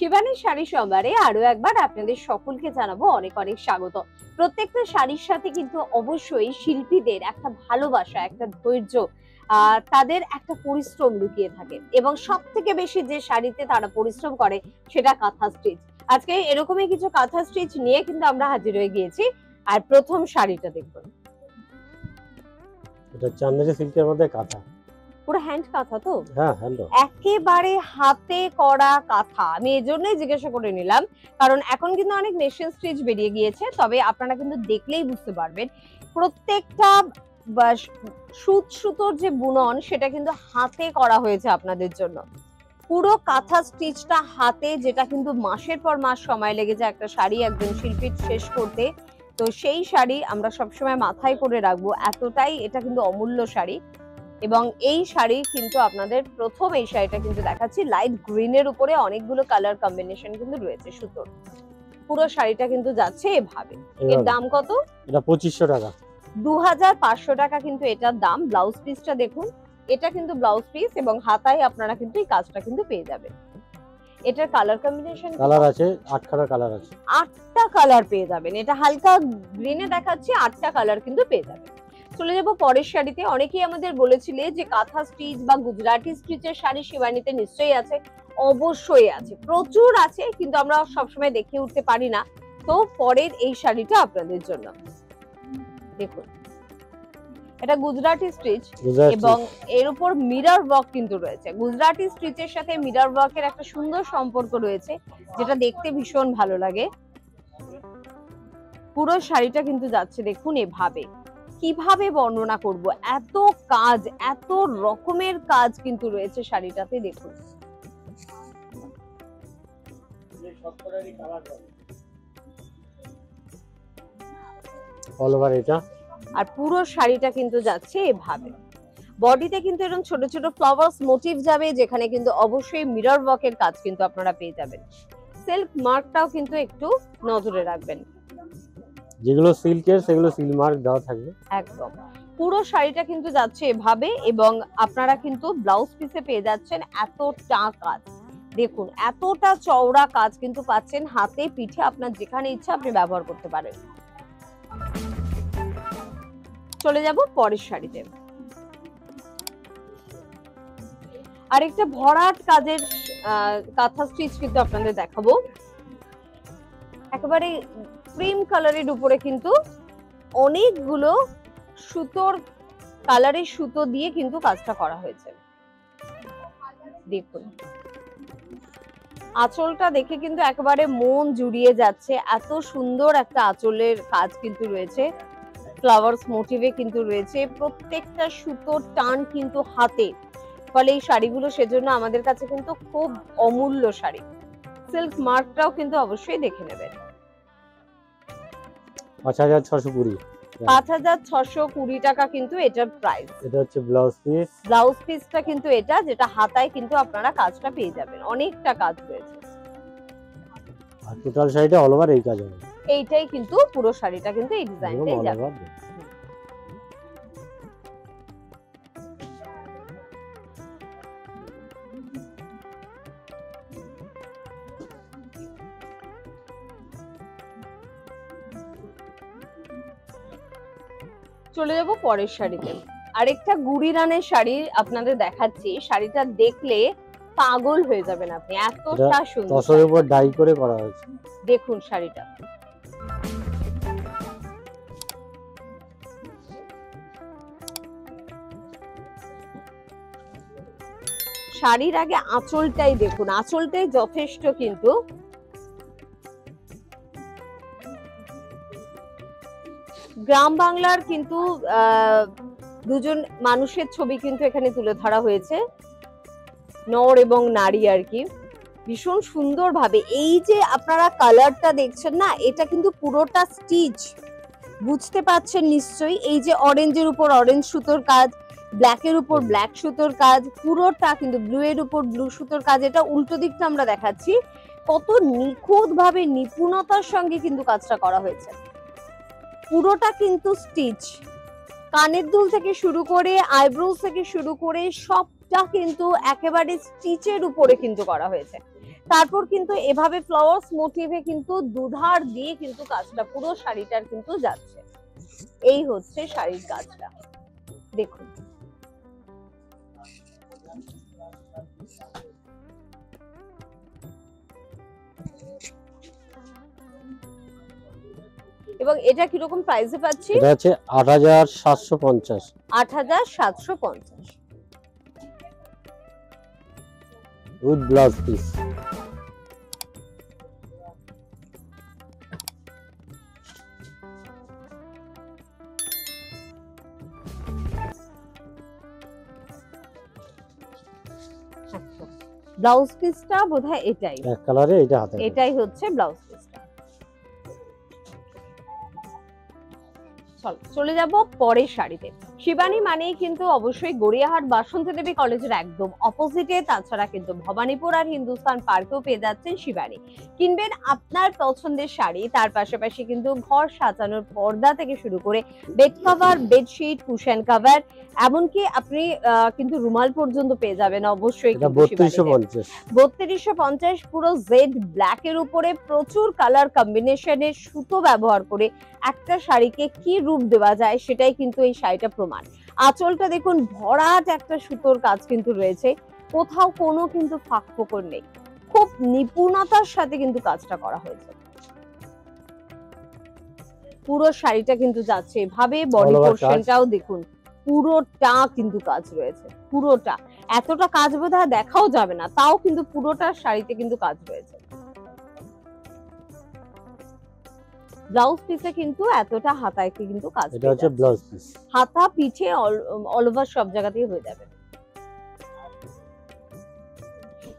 শিবানী শাড়ি সম্ভারে আরো একবার আপনাদের সকলকে জানাবো অনেক অনেক স্বাগত। প্রত্যেকটা শাড়ির সাথে কিন্তু অবশ্যই শিল্পীদের একটা ভালোবাসা, একটা ধৈর্য, তাদের একটা পরিশ্রম লুকিয়ে থাকে এবং সব থেকে বেশি যে শাড়িতে তারা পরিশ্রম করে সেটা কাঁথা স্টিচ। আজকে এরকমই কিছু কাঁথা স্টিচ নিয়ে কিন্তু আমরা হাজির হয়ে গিয়েছি। আর প্রথম শাড়িটা দেখুন, এটা চান্দেরি সিল্কের মধ্যে কাঁথা, পুরো হ্যান্ড কাঁথা তো? হ্যাঁ হ্যান্ড, একেবারে হাতে করা কাঁথা। আমি এই জন্যই জিজ্ঞাসা করে নিলাম, কারণ এখন কিন্তু অনেক মেশিন স্টিচ বেরিয়ে গিয়েছে, তবে আপনারা কিন্তু দেখলেই বুঝতে পারবেন প্রত্যেকটা সুত সুতোর যে বুনন সেটা কিন্তু হাতে করা হয়েছে আপনাদের জন্য। পুরো কাঁথা স্টিচটা হাতে, যেটা কিন্তু মাসের পর মাস সময় লেগে যায় একটা শাড়ি একজন শিল্পীর শেষ করতে। তো সেই শাড়ি আমরা সবসময় মাথায় করে রাখবো, এতটাই এটা কিন্তু অমূল্য শাড়ি। এবং এই শাড়ি কিন্তু আপনাদের প্রথম এই শাড়িটা কিন্তু দেখাচ্ছি লাইট গ্রিনের উপরে অনেকগুলো কালার কম্বিনেশন কিন্তু রয়েছে সুতোর। পুরো শাড়িটা কিন্তু যাচ্ছে এভাবে। এর দাম কত? এটা 2500 টাকা, 2500 টাকা কিন্তু এটার দাম। ব্লাউজ পিসটা দেখুন, এটা কিন্তু ব্লাউজ পিস এবং হাতায় আপনারা কিন্তু এই কাজটা কিন্তু পেয়ে যাবেন। এটার কালার কম্বিনেশন কালার আছে 8খানা কালার আছে, 8টা কালার পেয়ে যাবেন। এটা হালকা গ্রিনে দেখাচ্ছি, 8টা কালার কিন্তু পেয়ে যাবেন। চলে যাব পরের শাড়িতে। অনেকেই আমাদের বলেছিলে যে কাঁথা স্টিচ বা গুজরাটি স্টিচের শাড়ি শিবানীতে নিশ্চয়ই আছে। অবশ্যই আছে, প্রচুর আছে, কিন্তু আমরা সবসময় দেখে উঠতে পারি না। তো পরের এই শাড়িটা আপনাদের জন্য দেখুন, এটা গুজরাটি স্টিচ এবং এর উপর মিরর ওয়ার্ক কিন্তু রয়েছে। গুজরাটি স্টিচের সাথে মিরর ওয়ার্কের একটা সুন্দর সম্পর্ক রয়েছে, যেটা দেখতে ভীষণ ভালো লাগে। পুরো শাড়িটা কিন্তু যাচ্ছে দেখুন এভাবে। কিভাবে বর্ণনা করব, এত কাজ, এত রকমের কাজ কিন্তু রয়েছে শাড়িটাতে। দেখুন অল ওভার এটা। আর পুরো শাড়িটা কিন্তু যাচ্ছে এভাবে। বডিতে কিন্তু এরকম ছোট ছোট ফ্লাওয়ার্স মোটিভ যাবে, যেখানে কিন্তু অবশ্যই মিরর ওয়ার্কের কাজ কিন্তু আপনারা পেয়ে যাবেন। সিল্ক মার্কটাও কিন্তু একটু নজরে রাখবেন, যেগুলো সিল্কের সেগুলো সিল মার্ক দেওয়া থাকবে একদম। পুরো শাড়িটা কিন্তু যাচ্ছে এভাবে এবং আপনারা কিন্তু ব্লাউজ পিসে পেয়ে যাচ্ছেন এতটা কাজ। দেখুন এতটা চওড়া কাজ কিন্তু পাচ্ছেন, হাতে পিঠে আপনার যেখানে ইচ্ছা আপনি ব্যবহার করতে পারেন। চলে যাব পরের শাড়িতে। আরেকটা ভরাট কাজের কাঁথা স্টিচ কিন্তু আপনাদের দেখাবো। একেবারে ক্রিম কালারের উপরে কিন্তু অনেকগুলো সুতোর কালারের সুতো দিয়ে কিন্তু কাজটা করা হয়েছে। দেখুন আঁচলটা দেখে কিন্তু একেবারে মন জুড়িয়ে যাচ্ছে, এত সুন্দর একটা আঁচলের কাজ কিন্তু রয়েছে। ফ্লাওয়ার্স মোটিভে কিন্তু রয়েছে, প্রত্যেকটা সুতোর টান কিন্তু হাতে। ফলে এই শাড়িগুলো সেজন্য আমাদের কাছে কিন্তু খুব অমূল্য শাড়ি। সিল্ক মার্কটাও কিন্তু অবশ্যই দেখে নেবেন। 5620, 5620 টাকা কিন্তু এটার প্রাইস। এটা হচ্ছে ব্লাউজ পিস। ব্লাউজ পিসটা কিন্তু এটা, যেটা হাতায় কিন্তু আপনারা কাজটা পেয়ে যাবেন। অনেকটা কাজ রয়েছে আর টোটাল শাড়িটা অল ওভার এই কাজ হবে। এইটাই কিন্তু পুরো শাড়িটা কিন্তু এই ডিজাইনটাই যাবে। চলে যাব পরের শাড়িতে। আরেকটা গুড়ি রানের শাড়ি আপনাদের দেখাচ্ছি। শাড়িটা দেখলে পাগল হয়ে যাবেন আপনি, এতটা সুন্দর। তসরের উপর ডাই করে করা হয়েছে। দেখুন শাড়িটা, শাড়ির আগে আঁচলটাই দেখুন, আঁচলটাই যথেষ্ট। কিন্তু গ্রাম বাংলার কিন্তু দুজন মানুষের ছবি কিন্তু এখানে তুলে ধরা হয়েছে, নর এবং নারী আর কি, ভীষণ সুন্দর ভাবে। এই যে আপনারা কালারটা দেখছেন না, এটা কিন্তু পুরোটা স্টিচ, বুঝতে পারছেন নিশ্চয়ই। এই যে অরেঞ্জের উপর অরেঞ্জ সুতোর কাজ, ব্ল্যাকের উপর ব্ল্যাক সুতোর কাজ, পুরোটা কিন্তু ব্লু এর উপর ব্লু সুতোর কাজ। এটা উল্টো দিকটা আমরা দেখাচ্ছি, কত নিখুঁত ভাবে নিপুণতার সঙ্গে কিন্তু কাজটা করা হয়েছে। পুরোটা কিন্তু স্টিচ, কানের দুল থেকে শুরু করে আইব্রোজ থেকে শুরু করে সবটা কিন্তু একেবারে স্টিচের উপরে কিন্তু করা হয়েছে। তারপর কিন্তু এভাবে ফ্লাওয়ার্স মোটিভে কিন্তু দুধার দিয়ে কিন্তু কাজটা পুরো শাড়িটার কিন্তু যাচ্ছে। এই হচ্ছে শাড়ির কাজটা, দেখুন। এবং এটা কিরকম প্রাইসে পাচ্ছি? এটা হচ্ছে 8750। 8750 উইথ ব্লাউজ পিস। ব্লাউজ পিসটা বোধহয় এটাই, এক কালারে এটা হাতে। এটাই হচ্ছে ব্লাউজ পিসটা। চলো চলে যাব পরের শাড়িতে। শিবানী মানেই কিন্তু অবশ্যই গড়িয়াহাট বাসন্তী দেবী কলেজের একদম অপোজিটে, তাছাড়া কিন্তু ভবানীপুর আর হিন্দুস্তান পার্কেও পেয়ে যাচ্ছেন শিবানী। কিনবেন আপনার পছন্দের শাড়ি, তার পাশাপাশি কিন্তু ঘর সাজানোর পর্দা থেকে শুরু করে bed cover, bedsheet, cushion cover, এমনকি আপনি কিন্তু রুমাল পর্যন্ত পেয়ে যাবেন অবশ্যই। এটা 3250। 3250 পুরো জেড ব্ল্যাক এর উপরে প্রচুর কালার কম্বিনেশনের সুতো ব্যবহার করে একটা শাড়িকে কি রূপ দেওয়া যায় সেটাই কিন্তু এই শাড়িটা প্রমাণ। আঁচলটা দেখুন, ভরাট একটা সুতোর কাজ কিন্তু রয়েছে, কোথাও কোনো কিন্তু ফাঁক ফোকর নেই, খুব নিপুণতার সাথে কিন্তু কাজটা করা হয়েছে। পুরো শাড়িটা কিন্তু যাচ্ছে এভাবে, বডি All over পোরশনটাও দেখুন পুরোটা কিন্তু কাজ রয়েছে, পুরোটা। এতটা কাজ বোধহয় দেখাও যাবে না, তাও কিন্তু পুরোটা শাড়িতে কিন্তু কাজ রয়েছে। ব্লাউজ পিসে কিন্তু এতটা হাতায় কিন্তু কাজ, এটা হচ্ছে ব্লাউজ পিস। হাতা পিঠে অল ওভার সব জায়গাতেই হয়ে যাবে।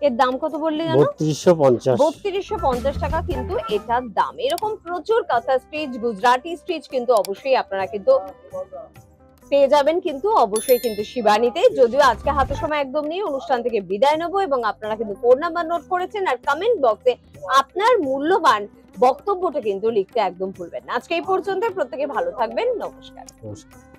এর দাম কত বললে জানো? 3250। 3250 টাকা কিন্তু এটার দাম। এরকম প্রচুর কাঁথা স্টিচ, গুজরাটি স্টিচ কিন্তু অবশ্যই আপনারা কিন্তু পেয়ে যাবেন কিন্তু অবশ্যই কিন্তু শিবানীতে। যদিও আজকে হাতে সময় একদম নেই, অনুষ্ঠান থেকে বিদায় নেবো, এবং আপনারা কিন্তু ফোন নাম্বার নোট করেছেন, আর কমেন্ট বক্সে আপনার মূল্যবান বক্তব্যটা কিন্তু লিখতে একদম ভুলবেন না। আজকে এই পর্যন্ত, প্রত্যেকে ভালো থাকবেন, নমস্কার। নমস্কার।